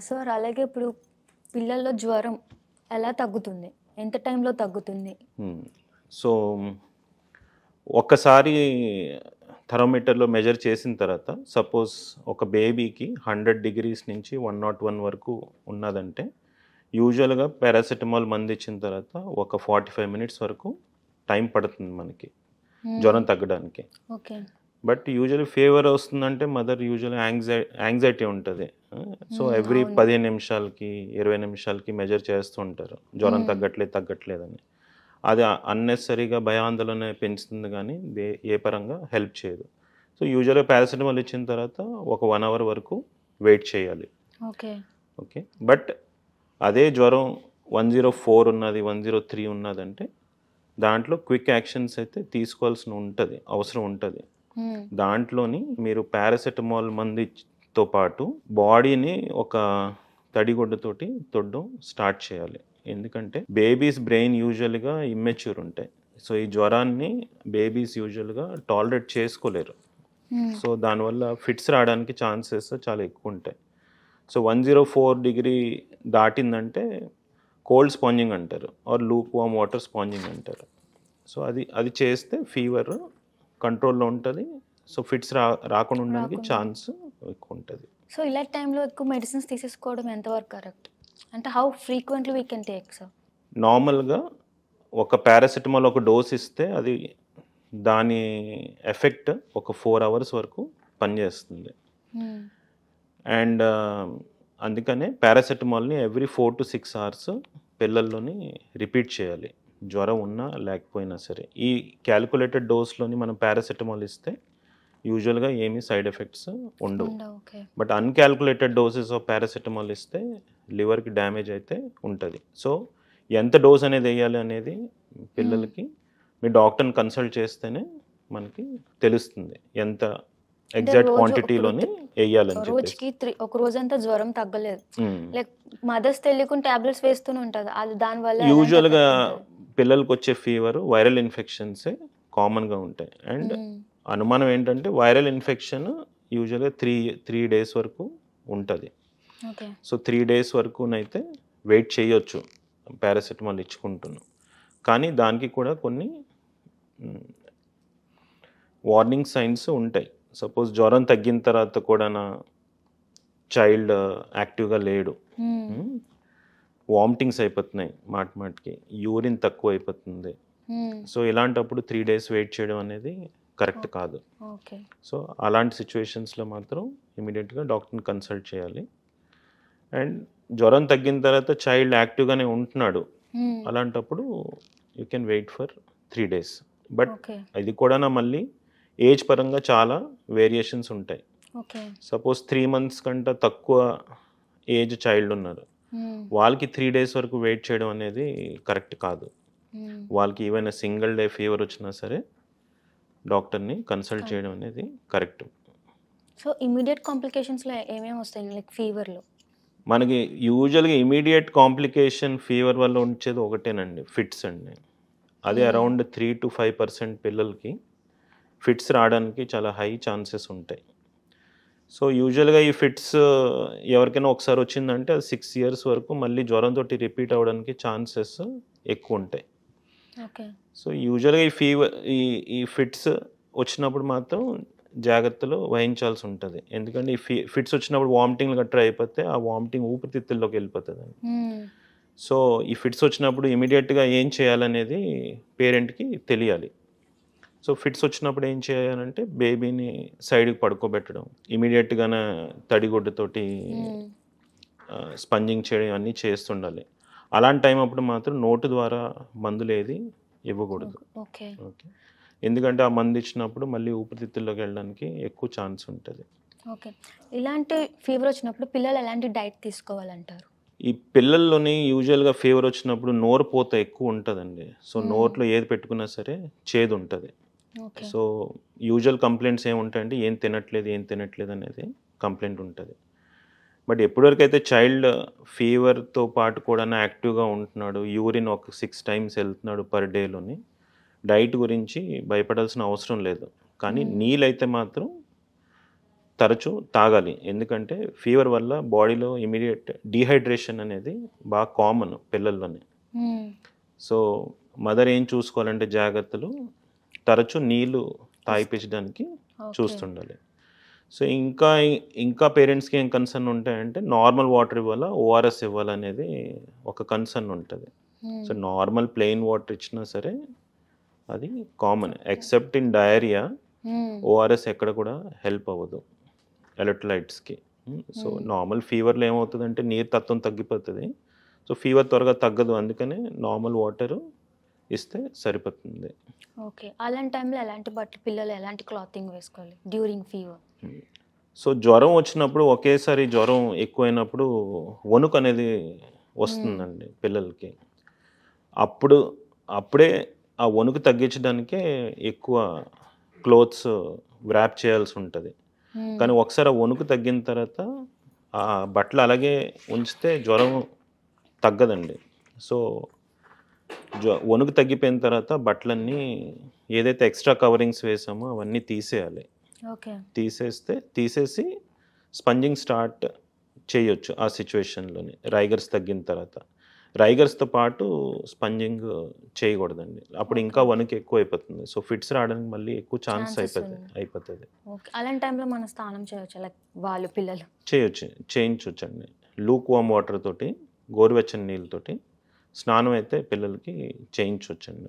Sir అలాగే ఇప్పుడు పిల్లల్లో జ్వరం ఎలా తగ్గుతుంది? ఎంత టైంలో తగ్గుతుంది? సో ఒక్కసారి థర్మోమీటర్లో మెజర్ చేసిన తర్వాత సపోజ్ ఒక బేబీకి 100 డిగ్రీస్ నుంచి 101 వరకు ఉన్నదంటే యూజువల్గా పారాసెటమాల్ మందు ఇచ్చిన తర్వాత ఒక 45 మినిట్స్ వరకు టైం పడుతుంది మనకి జ్వరం తగ్గడానికి. ఓకే. బట్ యూజువల్లీ ఫీవర్ వస్తుందంటే మదర్ యూజువల్లీ యాంగ్జైటీ ఉంటుంది. సో ఎవ్రీ 15 నిమిషాలకి 20 నిమిషాలకి మెజర్ చేస్తూ ఉంటారు జ్వరం తగ్గట్లేదని. అది అన్నెసరీగా భయాందోళన పెంచుతుంది కానీ ఏ పరంగా హెల్ప్ చేయదు. సో యూజువల్గా పారాసిటమాల్ ఇచ్చిన తర్వాత ఒక 1 అవర్ వరకు వెయిట్ చేయాలి. ఓకే. ఓకే. బట్ అదే జ్వరం 104 ఉన్నది 103 ఉన్నదంటే దాంట్లో క్విక్ యాక్షన్స్ అయితే తీసుకోవాల్సిన అవసరం ఉంటుంది. దాంట్లోని మీరు పారాసెటమాల్ మందుతో పాటు బాడీని ఒక తడిగుడ్డతోటి తొడడం స్టార్ట్ చేయాలి. ఎందుకంటే బేబీస్ బ్రెయిన్ యూజువల్గా ఇమ్మెచ్యూర్ ఉంటాయి. సో ఈ జ్వరాన్ని బేబీస్ యూజువల్గా టాలరేట్ చేసుకోలేరు. సో దానివల్ల ఫిట్స్ రావడానికి ఛాన్సెస్ చాలా ఎక్కువ ఉంటాయి. సో 104 డిగ్రీ దాటిందంటే కోల్డ్ స్పాంజింగ్ అంటారు or lukewarm water sponging అంటారు. సో అది చేస్తే ఫీవర్ కంట్రోల్లో ఉంటుంది. సో ఫిట్స్ రాకుండా ఉండడానికి ఛాన్స్ ఎక్కువ ఉంటుంది. సో ఇలాంటి టైంలో ఎక్కువ మెడిసిన్స్ తీసేసుకోవడం ఎంతవరకు కరెక్ట్? అంటే how frequently we can take sir? నార్మల్గా ఒక పారాసిటమాల్ ఒక డోస్ ఇస్తే అది దాని ఎఫెక్ట్ ఒక 4 అవర్స్ వరకు పనిచేస్తుంది. అండ్ అందుకనే పారాసెటమాల్ని ఎవ్రీ 4 to 6 అవర్స్ పిల్లల్లోని రిపీట్ చేయాలి, జ్వరం ఉన్నా లేకపోయినా సరే. ఈ క్యాలిక్యులేటెడ్ డోస్లోని మనం పారాసెటమాల్ ఇస్తే యూజువల్గా ఏమీ సైడ్ ఎఫెక్ట్స్ ఉండవు. బట్ అన్క్యాలిక్యులేటెడ్ డోసెస్ ఆఫ్ పారాసెటమాల్ ఇస్తే లివర్కి డ్యామేజ్ అయితే ఉంటుంది. సో ఎంత డోస్ అనేది వేయాలి అనేది పిల్లలకి మీ డాక్టర్ని కన్సల్ట్ చేస్తేనే మనకి తెలుస్తుంది ఎంత ఎగ్జాక్ట్ క్వాంటిటీలోని వేయాలని రోజుకి ఒక రోజంతా జ్వరం తగ్గలేదు, లైక్ మదర్స్ తెలియకుండా టాబ్లెట్స్ వేస్తూనే ఉంటుంది. అది దానివల్ల యూజువల్గా పిల్లలకు వచ్చే ఫీవర్ వైరల్ ఇన్ఫెక్షన్సే కామన్గా ఉంటాయి. అండ్ అనుమానం ఏంటంటే వైరల్ ఇన్ఫెక్షన్ యూజువల్గా త్రీ డేస్ వరకు ఉంటుంది. సో 3 డేస్ వరకునైతే వెయిట్ చేయొచ్చు పారాసెటమాల్ ఇచ్చుకుంటున్నాం. కానీ దానికి కూడా కొన్ని వార్నింగ్ సైన్స్ ఉంటాయి. సపోజ్ జ్వరం తగ్గిన తర్వాత కూడా చైల్డ్ యాక్టివ్గా లేడు, వామిటింగ్స్ అయిపోతున్నాయి మాటికి, యూరిన్ తక్కువ అయిపోతుంది. సో ఇలాంటప్పుడు 3 డేస్ వెయిట్ చేయడం అనేది కరెక్ట్ కాదు. సో అలాంటి సిచ్యువేషన్స్లో మాత్రం ఇమీడియట్గా డాక్టర్ని కన్సల్ట్ చేయాలి. అండ్ జ్వరం తగ్గిన తర్వాత చైల్డ్ యాక్టివ్గానే ఉంటున్నాడు, అలాంటప్పుడు you can wait for 3 days. But ఇది కూడా మళ్ళీ ఏజ్ పరంగా చాలా వేరియేషన్స్ ఉంటాయి. సపోజ్ 3 months కంటే తక్కువ ఏజ్ చైల్డ్ ఉన్నారు, వాళ్ళకి 3 డేస్ వరకు వెయిట్ చేయడం అనేది కరెక్ట్ కాదు. వాళ్ళకి ఈవెన్ సింగిల్ డే ఫీవర్ వచ్చినా సరే డాక్టర్ని కన్సల్ట్ చేయడం అనేది కరెక్ట్. సో ఇమీడియట్ కాంప్లికేషన్స్లో ఏమేమి వస్తాయి లైక్ ఫీవర్లో? మనకి యూజువల్గా ఇమీడియట్ కాంప్లికేషన్ ఫీవర్ వల్ల వచ్చేది ఒకటేనండి, ఫిట్స్ అండి. అదే అరౌండ్ 3 to 5% పిల్లలకి ఫిట్స్ రావడానికి చాలా హై ఛాన్సెస్ ఉంటాయి. సో యూజువల్గా ఈ ఫిట్స్ ఎవరికైనా ఒకసారి వచ్చిందంటే అది 6 years వరకు మళ్ళీ జ్వరంతో రిపీట్ అవ్వడానికి ఛాన్సెస్ ఎక్కువ ఉంటాయి. సో యూజువల్గా ఈ ఫిట్స్ వచ్చినప్పుడు మాత్రం జాగ్రత్తలు వహించాల్సి ఉంటుంది. ఎందుకంటే ఈ ఫిట్స్ వచ్చినప్పుడు వామిటింగ్లు గట్రా అయిపోతే ఆ వామిటింగ్ ఊపిరితిత్తుల్లోకి వెళ్ళిపోతుంది. సో ఈ ఫిట్స్ వచ్చినప్పుడు ఇమీడియట్గా ఏం చేయాలనేది పేరెంట్కి తెలియాలి. సో ఫిట్స్ వచ్చినప్పుడు ఏం చేయాలంటే బేబీని సైడ్కి పడుకోబెట్టడం, ఇమీడియట్గానే తడిగుడ్డతోటి స్పంజింగ్ చేయడం అన్నీ చేస్తుండాలి. అలాంటి టైం అప్పుడు మాత్రం నోటు ద్వారా మందులు ఏది ఇవ్వకూడదు. ఓకే. ఎందుకంటే ఆ మందు ఇచ్చినప్పుడు మళ్ళీ ఊపిరితిత్తుల్లోకి వెళ్ళడానికి ఎక్కువ ఛాన్స్ ఉంటుంది. ఓకే. ఇలాంటి ఫీవర్ వచ్చినప్పుడు పిల్లలు ఎలాంటి డైట్ తీసుకోవాలంటారు? ఈ పిల్లల్లోని యూజువల్గా ఫీవర్ వచ్చినప్పుడు నోరు పోత ఎక్కువ ఉంటుందండి. సో నోట్లో ఏది పెట్టుకున్నా సరే చేదు ఉంటుంది. సో యూజువల్ కంప్లైంట్స్ ఏముంటాయంటే ఏం తినట్లేదు అనేది కంప్లైంట్ ఉంటుంది. బట్ ఎప్పటివరకు అయితే చైల్డ్ ఫీవర్తో పాటు కూడా యాక్టివ్గా ఉంటున్నాడు, యూరిన్ ఒక 6 times వెళ్తున్నాడు పర్ డేలోని, డైట్ గురించి భయపడాల్సిన అవసరం లేదు. కానీ నీళ్ళైతే మాత్రం తరచూ తాగాలి. ఎందుకంటే ఫీవర్ వల్ల బాడీలో ఇమీడియట్ డీహైడ్రేషన్ అనేది బాగా కామన్ పిల్లల్లోనే. సో మదర్ ఏం చూసుకోవాలంటే జాగ్రత్తలు, తరచూ నీళ్ళు తాగిపించడానికి చూస్తుండాలి. సో ఇంకా పేరెంట్స్కి ఏం కన్సర్న్ ఉంటాయంటే నార్మల్ వాటర్ ఇవ్వాలా, ఓఆర్ఎస్ ఇవ్వాలనేది ఒక కన్సర్న్ ఉంటుంది. సో నార్మల్ ప్లెయిన్ వాటర్ ఇచ్చినా సరే అది common, except in diarrhoea ORS ఎక్కడ కూడా హెల్ప్ అవ్వదు ఎలక్ట్రోలైట్స్కి. సో నార్మల్ ఫీవర్లో ఏమవుతుందంటే నీరు తత్వం తగ్గిపోతుంది. సో ఫీవర్ త్వరగా తగ్గదు, అందుకనే నార్మల్ వాటర్ ఇస్తే సరిపోతుంది. ఓకే. అలాంటి టైంలో ఎలాంటి బట్టలు, పిల్లలు ఎలాంటి క్లాతింగ్ వేసుకోవాలి డ్యూరింగ్ ఫీవర్? సో జ్వరం వచ్చినప్పుడు, ఒకేసారి జ్వరం ఎక్కువైనప్పుడు వణుకు అనేది వస్తుందండి పిల్లలకి. అప్పుడే ఆ వణుకు తగ్గించడానికే ఎక్కువ క్లోత్స్ వ్రాప్ చేయాల్సి ఉంటుంది. కానీ ఒకసారి ఆ వణుకు తగ్గిన తర్వాత ఆ బట్టలు అలాగే ఉంచితే జ్వరం తగ్గదండి. సో వణుకు తగ్గిపోయిన తర్వాత బట్టలన్నీ ఏదైతే ఎక్స్ట్రా కవరింగ్స్ వేసామో అవన్నీ తీసేయాలి. తీసేసి స్పంజింగ్ స్టార్ట్ చేయొచ్చు ఆ సిచ్యువేషన్లోని. రైగర్స్ తగ్గిన తర్వాత, రైగర్స్తో పాటు స్పంజింగ్ చేయకూడదండి, అప్పుడు ఇంకా వణుకు ఎక్కువ అయిపోతుంది. సో ఫిట్స్ రావడానికి మళ్ళీ ఎక్కువ ఛాన్స్ అయిపోతుంది. అలాంటి టైంలో మనం స్నానం చేయొచ్చు, లైక్ వాళ్ళు పిల్లలు చేయించవచ్చండి. లూక్ వామ్ వాటర్ తోటి, గోరువెచ్చని నీళ్ళతోటి స్నానం అయితే పిల్లలకి చేయించవచ్చండి.